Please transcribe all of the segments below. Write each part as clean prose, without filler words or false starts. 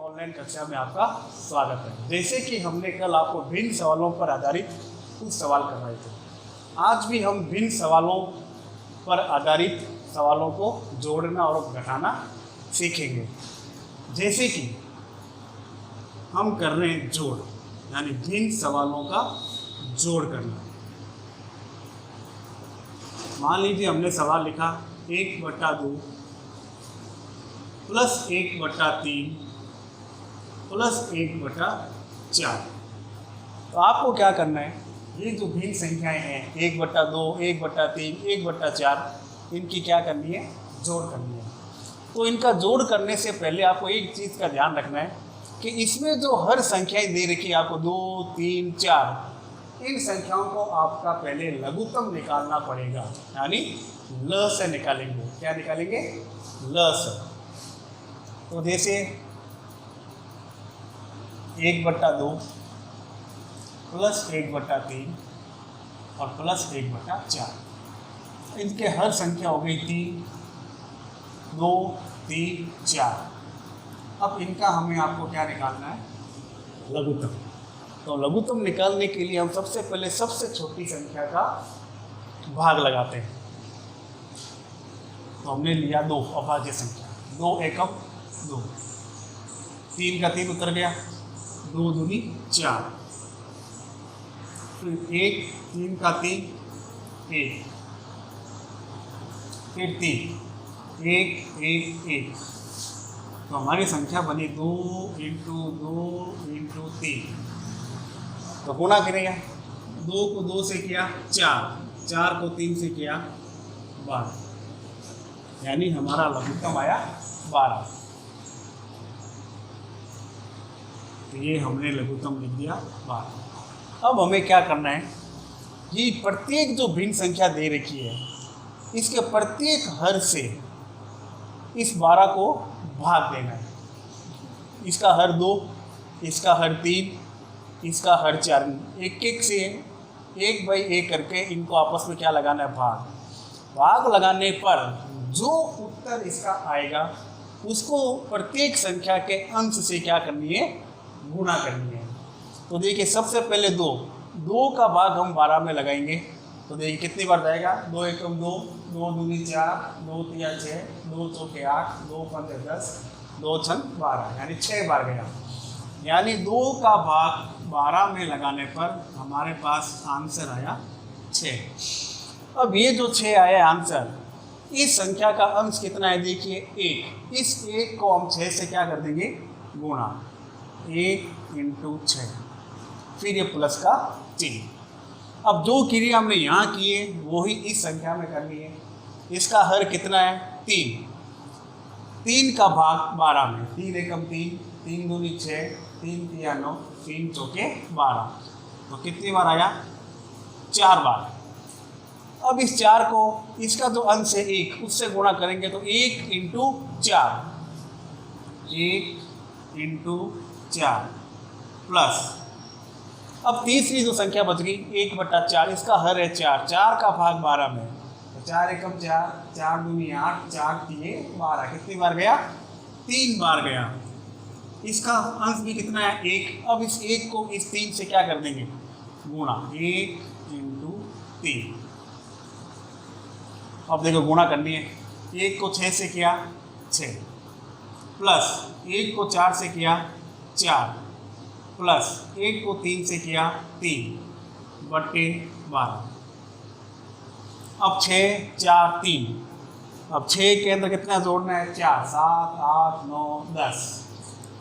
Online कक्षा में आपका स्वागत है। जैसे कि हमने कल आपको भिन्न सवालों पर आधारित कुछ सवाल करवाए थे, आज भी हम भिन्न सवालों पर आधारित सवालों को जोड़ना और घटाना सीखेंगे। जैसे कि हम कर रहे हैं जोड़, यानी भिन्न सवालों का जोड़ करना। मान लीजिए हमने सवाल लिखा 1/2 प्लस 1/3 प्लस 1/4। तो आपको क्या करना है, ये जो भिन्न संख्याएं हैं 1/2, 1/3, 1/4, इनकी क्या करनी है, जोड़ करनी है। तो इनका जोड़ करने से पहले आपको एक चीज़ का ध्यान रखना है कि इसमें जो हर संख्याएं दे रखी है आपको 2, 3, 4, इन संख्याओं को आपका पहले लघुत्तम निकालना पड़ेगा, यानी ल से निकालेंगे। क्या निकालेंगे? ल से। तो जैसे 1/2 प्लस 1/3 और प्लस 1/4, इनके हर संख्या हो गई 3, 2, 3, 4। अब इनका हमें आपको क्या निकालना है, लघुत्तम। तो लघुत्तम निकालने के लिए हम सबसे पहले सबसे छोटी संख्या का भाग लगाते हैं। तो हमने लिया 2, अभाज्य संख्या, 2 एकम 2, 3 का 3 उतर गया, 2 दूनी 4, फिर 1, 3 का 3 1, फिर 3, 1, 1, 1। तो हमारी संख्या बनी 2 × 2 × 3। तो गुणा करेंगे, 2 को 2 से किया 4, 4 को 3 से किया 12, यानी हमारा लघुत्तम आया 12। तो ये हमने लघुत्तम लिख दिया 12। अब हमें क्या करना है, ये प्रत्येक जो भिन्न संख्या दे रखी है, इसके प्रत्येक हर से इस 12 को भाग देना है। इसका हर 2, इसका हर 3, इसका हर 4, एक एक से 1/1 करके इनको आपस में क्या लगाना है, भाग लगाने पर जो उत्तर इसका आएगा उसको प्रत्येक संख्या के अंश से क्या करनी है, गुणा करनी है। तो देखिए सबसे पहले 2 का भाग हम 12 में लगाएंगे। तो देखिए कितनी बार जाएगा, 2 एकम 2, 2 दूनी 4, 2 तिया 6, 2 चौके 8, 2 पंजे 10, 2 छन 12, यानी 6 बार गया। यानी 2 का भाग 12 में लगाने पर हमारे पास आंसर आया 6। अब ये जो 6 आया आंसर, इस संख्या का अंश कितना है, देखिए 1। इस 1 को हम 6 से क्या कर देंगे, गुणा, 1 × 6, फिर ये प्लस का चिन्ह। अब जो क्रिया हमने यहाँ की है वही इस संख्या में करनी है। इसका हर कितना है, 3, 3 का भाग 12 में, 3 एकम 3, 3 दूनी 6, 3 तिया 9, 3 चौके 12। तो कितनी बार आया, 4 बार। अब इस 4 को, इसका जो अंश है 1, उससे गुणा करेंगे तो 1 × 4, 1 × 4 प्लस, अब तीसरी जो संख्या बच गई 1/4, इसका हर है 4, 4 का भाग 12 में, तो 4 एकम 4, 4 दूनी 8, 4 तिये 12, कितनी बार गया, 3 बार गया। इसका अंश भी कितना है, 1। अब इस 1 को इस 3 से क्या कर देंगे, गुणा, 1 × 3। अब देखो गुणा करनी है, 1 को 6 से किया 6, प्लस 1 को 4 से किया 4, प्लस 1 को 3 से किया 3/12। अब 6, 4, 3। अब 6 के अंदर कितना जोड़ना है, 4, 7, 8, 9, 10।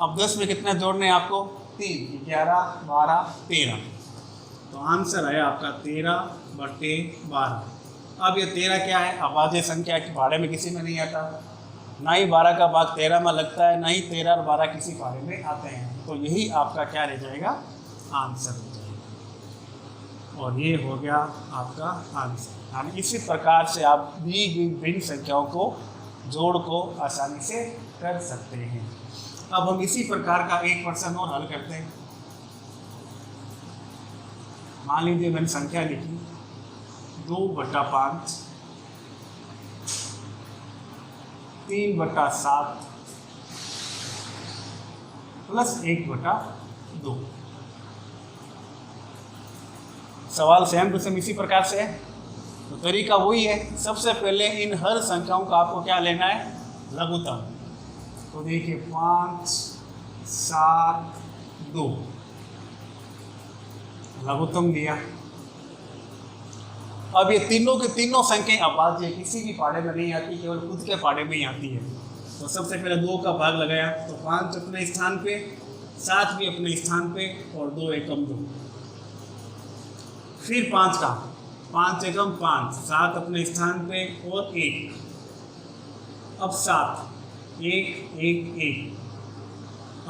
अब 10 में कितना जोड़ना है आपको, 3, 11, 12, 13। तो आंसर है आपका 13/12। अब ये 13 क्या है, अभाज्य संख्या के भाड़े में किसी में नहीं आता, ना ही 12 का भाग 13 में लगता है, ना ही 13 और 12 किसी भाड़े में आते हैं। तो यही आपका क्या रह जाएगा, आंसर हो जाएगा। और ये हो गया आपका आंसर। यानी इसी प्रकार से आप दी गई भिन्न संख्याओं को जोड़ को आसानी से कर सकते हैं। अब हम इसी प्रकार का एक प्रश्न और हल करते हैं। मान लीजिए मैंने संख्या लिखी 2/5, 3/7, प्लस 1/2। सवाल सेम टू सेम इसी प्रकार से है। तो तरीका वही है, सबसे पहले इन हर संख्याओं का आपको क्या लेना है, लघुत्तम। तो देखिए 5, 7, 2 लघुत्तम दिया। अब ये तीनों के तीनों संख्याएं अभाज्य किसी भी पाढ़े में नहीं आती, केवल खुद के पाढ़े में ही आती है। तो सबसे पहले 2 का भाग लगाया, तो 5 अपने स्थान पे, 7 भी अपने स्थान पे, और 2 एकम 2। फिर 5 का, 5 एकम 5, 7 अपने स्थान पे और 1। अब 7, 1, 1, 1।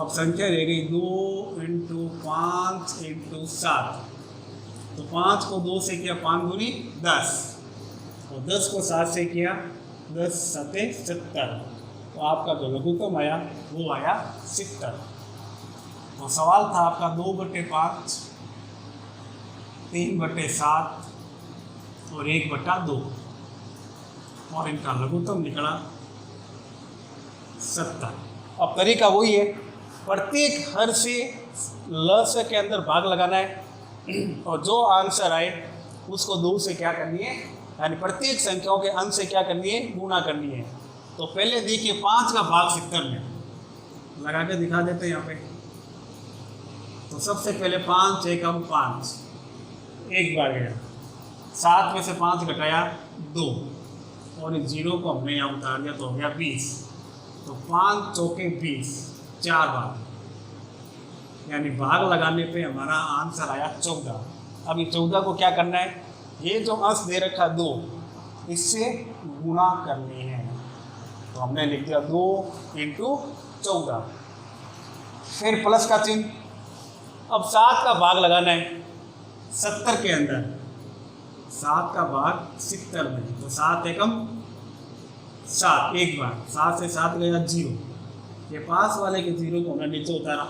अब संख्या रह गई 2 × 5 × 7। तो 5 को 2 से किया 5 दूनी 10, और 10 को 7 से किया 10 7 70। तो आपका जो लघुत्तम आया वो आया 70। तो सवाल था आपका 2/5, 3/7 और 1/2, और इनका लघुत्तम निकला 70। अब तरीका वही है, प्रत्येक हर से ल से के अंदर भाग लगाना है, और जो आंसर आए उसको 2 से क्या करनी है, यानी प्रत्येक संख्याओं के अंश से क्या करनी है, गुणा करनी है। तो पहले देखिए 5 का भाग 70 में लगा के दिखा देते हैं यहाँ पे। तो सबसे पहले 5 एकम 5, एक बार गया, 7 में से 5 घटाया 2, और इस 0 को हमने यहाँ उतार दिया तो हो गया 20। तो 5 चौके 20, 4 बार, यानी भाग लगाने पे हमारा आंसर आया 14। अब ये 14 को क्या करना है, ये जो अंश दे रखा 2, इससे गुणा करनी है। तो हमने लिख दिया 2 × 14। फिर प्लस का चिन्ह। अब 7 का भाग लगाना है 70 के अंदर, 7 का भाग 70 में, तो 7 एकम 7, एक बार, 7 से 7 गया 0, ये पास वाले के 0 को हमने नीचे उतारा।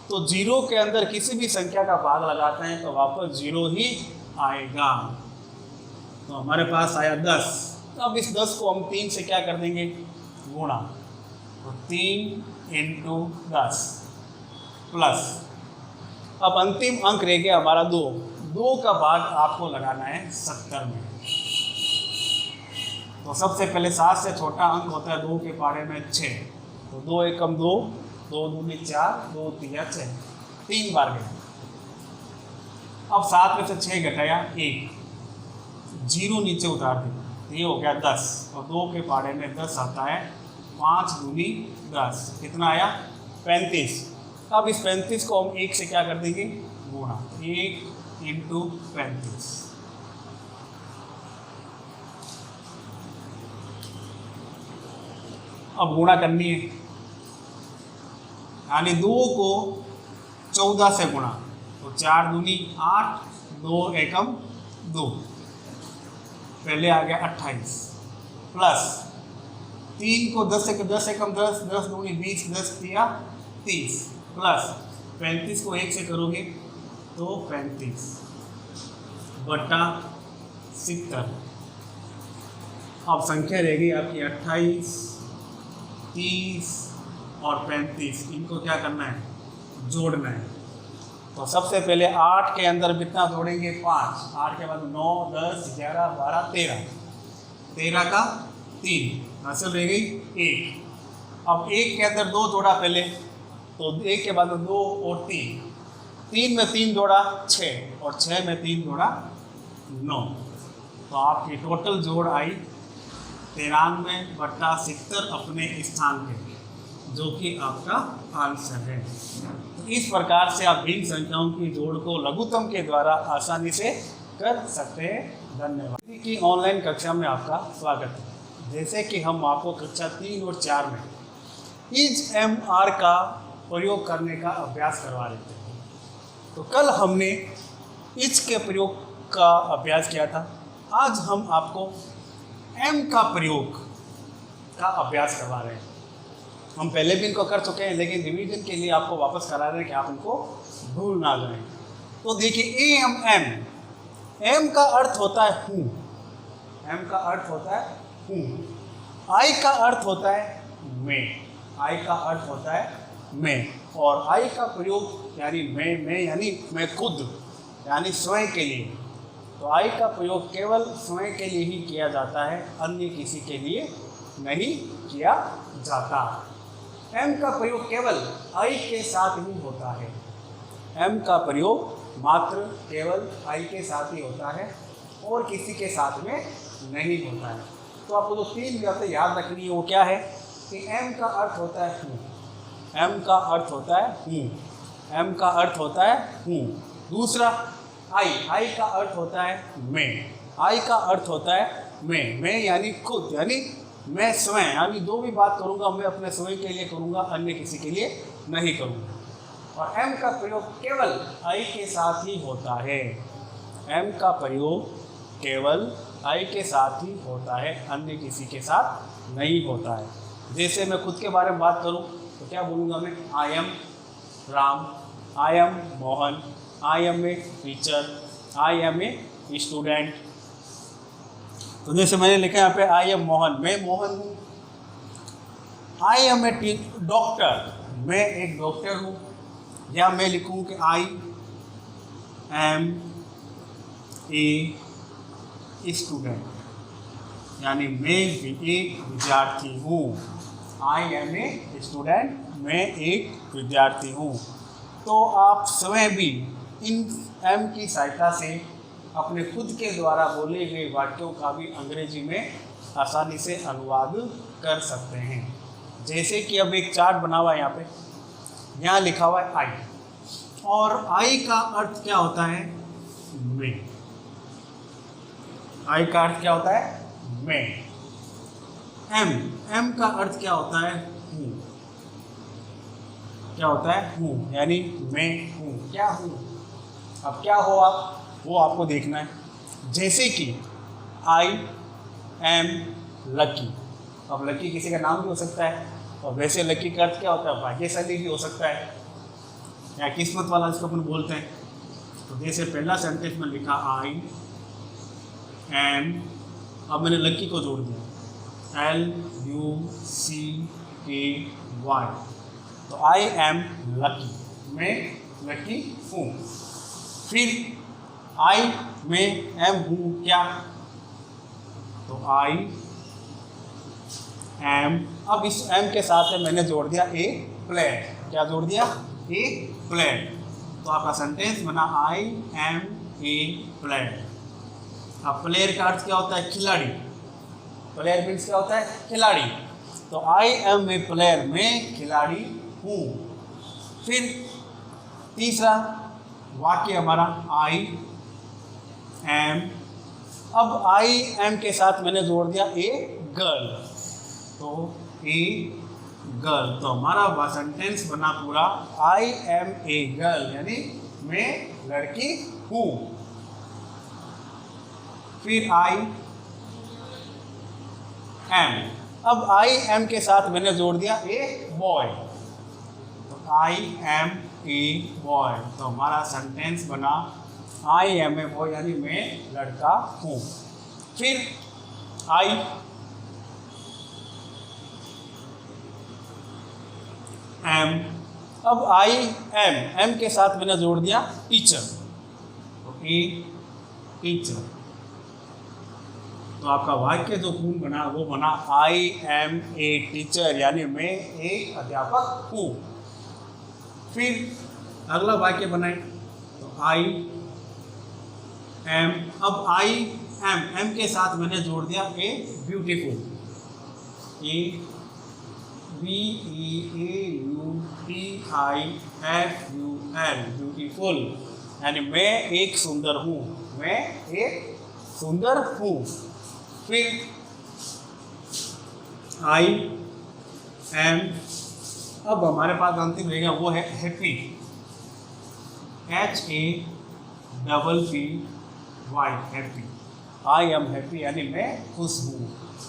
तो 0 के अंदर किसी भी संख्या का भाग लगाते हैं तो वापस 0 ही आएगा। तो हमारे पास आया 10। अब इस 10 को हम 3 से क्या कर देंगे, गुणा। तो 3 × 10 प्लस, अब अंतिम अंक रह गया हमारा 2। 2 का भाग आपको लगाना है 70 में। तो सबसे पहले 7 से छोटा अंक होता है 2 के पाढ़े में 6। तो 2 एकम 2, 2 दूनी 4, 2 तिया 6, 3 बार गया। अब 7 में से 6 घटाया 1, 0 नीचे उतार दिया, तो ये हो गया 10, और 2 के पाढ़े में 10 आता है, 5 दूनी 10, कितना आया 35। अब इस 35 को हम 1 से क्या कर देंगे, गुणा, 1 × 35। अब गुणा करनी है, यानी 2 को 14 से गुणा, तो 4 दूनी 8, 2 एकम 2, पहले आ गया 28, प्लस 3 को 10 एकम 10, 10 दूनी 20, 10 तिया 30, प्लस 35 को 1 से करोगे तो 35/70। अब संख्या रह गई आपकी 28, 30 और 35, इनको क्या करना है, जोड़ना है। तो सबसे पहले 8 के अंदर कितना जोड़ेंगे, 5, 8 के बाद 9, 10, 11, 12, 13, 13 का 3, हासिल रह गई 1। अब 1 के अंदर 2 जोड़ा पहले, तो 1 के बाद 2 और 3, 3 में 3 जोड़ा 6, और 6 में 3 जोड़ा 9। तो आपकी टोटल जोड़ आई 93/70 अपने स्थान पे, जो कि आपका आंसर है। तो इस प्रकार से आप भिन्न संख्याओं की जोड़ को लघुत्तम के द्वारा आसानी से कर सकते हैं। धन्यवाद। कि ऑनलाइन कक्षा में आपका स्वागत है। जैसे कि हम आपको कक्षा 3 और 4 में इज एम आर का प्रयोग करने का अभ्यास करवा रहे थे। तो कल हमने इज के प्रयोग का अभ्यास किया था। आज हम आपको एम का प्रयोग का अभ्यास करवा रहे हैं। हम पहले भी इनको कर चुके हैं, लेकिन रिवीजन के लिए आपको वापस करा रहे हैं कि आप इनको भूल ना जाएं। तो देखिए एम, एम का अर्थ होता है हूँ, एम का अर्थ होता है हूँ। आई का अर्थ होता है मैं, आई का अर्थ होता है मैं। और आई का प्रयोग यानी मैं यानी मैं खुद यानी स्वयं के लिए, तो आई का प्रयोग केवल स्वयं के लिए ही किया जाता है, अन्य किसी के लिए नहीं किया जाता। एम का प्रयोग केवल आई के साथ ही होता है। एम का प्रयोग मात्र केवल आई के साथ ही होता है और किसी के साथ में नहीं होता है। तो आपको जो 3 बातें याद रखनी है वो क्या है कि एम का अर्थ होता है हूँ, एम का अर्थ होता है हूँ, एम का अर्थ होता है हूँ। दूसरा आई का अर्थ होता है मैं, आई का अर्थ होता है मैं यानी खुद, यानी मैं स्वयं, यानी जो भी बात करूँगा मैं अपने स्वयं के लिए करूँगा, अन्य किसी के लिए नहीं करूँगा। और एम का प्रयोग केवल आई के साथ ही होता है, एम का प्रयोग केवल आई के साथ ही होता है, अन्य किसी के साथ नहीं होता है। जैसे मैं खुद के बारे में बात करूँ तो क्या बोलूँगा मैं, I am Ram, I am Mohan, I am a teacher, I am a student. तो जैसे मैंने लिखा यहाँ पे आई एम मोहन, मैं मोहन हूँ। आई एम ए डॉक्टर, मैं एक डॉक्टर हूँ। या मैं लिखूँ कि आई एम ए स्टूडेंट, यानी मैं भी एक विद्यार्थी हूँ। आई एम ए स्टूडेंट, मैं एक विद्यार्थी हूँ। तो आप स्वयं भी इन एम की सहायता से अपने खुद के द्वारा बोले गए वाक्यों का भी अंग्रेजी में आसानी से अनुवाद कर सकते हैं। जैसे कि अब एक चार्ट बना हुआ है यहाँ पे, यहाँ लिखा हुआ है आई, और आई का अर्थ क्या होता है, मैं। आई का अर्थ क्या होता है, मैं। एम का अर्थ क्या होता है, हूँ। क्या होता है, हूँ, यानी मैं हूँ, क्या हूँ। अब क्या हो आप, वो आपको देखना है। जैसे कि आई एम लकी, अब लकी किसी का नाम भी हो सकता है, और वैसे लकी का अर्थ क्या होता है, भाग्यशाली भी हो सकता है, या किस्मत वाला इसको अपन बोलते हैं। तो जैसे पहला सेंटेंस में लिखा आई एम, अब मैंने लकी को जोड़ दिया, LUCKY, तो आई एम लकी, मैं लकी हूँ। फिर आई में एम हूँ क्या, तो आई एम, अब इस एम के साथ मैंने जोड़ दिया ए प्लेयर, क्या जोड़ दिया, ए प्लेयर। तो आपका सेंटेंस बना आई एम ए प्लेयर। अब प्लेयर का अर्थ क्या होता है, खिलाड़ी। प्लेयर मीन्स क्या होता है, खिलाड़ी। तो आई एम ए प्लेयर, मैं खिलाड़ी हूँ। फिर तीसरा वाक्य हमारा आई एम, अब आई एम के साथ मैंने जोड़ दिया ए गर्ल, तो ए गर्ल। तो हमारा सेंटेंस बना पूरा आई एम ए गर्ल, यानी मैं लड़की हूँ। फिर आई एम, अब आई एम के साथ मैंने जोड़ दिया ए बॉय, तो आई एम ए बॉय। तो हमारा सेंटेंस बना आई एम ए बॉय, यानी मैं लड़का हूँ। फिर आई एम, अब आई एम के साथ मैंने जोड़ दिया टीचर, तो ए टीचर। तो आपका वाक्य जो पूर्ण बना वो बना आई एम ए टीचर, यानी मैं एक अध्यापक हूँ। फिर अगला वाक्य बनाए, तो आई एम, अब आई एम के साथ मैंने जोड़ दिया a beautiful, A BEAUTIFUL, beautiful, यानी मैं एक सुंदर हूँ, मैं एक सुंदर हूँ। फिर आई एम, अब हमारे पास अंतिम रहेगा वो है happy, HAPPY, happy. I am happy, यानी मैं खुश हूँ।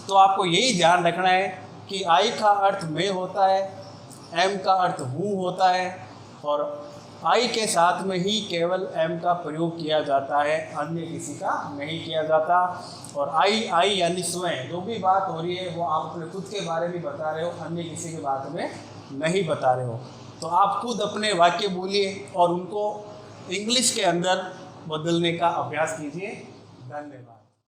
तो आपको यही ध्यान रखना है कि आई का अर्थ मैं होता है, एम का अर्थ हूँ होता है, और आई के साथ में ही केवल एम का प्रयोग किया जाता है, अन्य किसी का नहीं किया जाता। और आई यानी स्वयं, जो भी बात हो रही है वो आप अपने खुद के बारे में बता रहे हो, अन्य किसी के बारे में नहीं बता रहे हो। तो आप खुद अपने वाक्य बोलिए और उनको इंग्लिश के अंदर बदलने का अभ्यास कीजिए। धन्यवाद।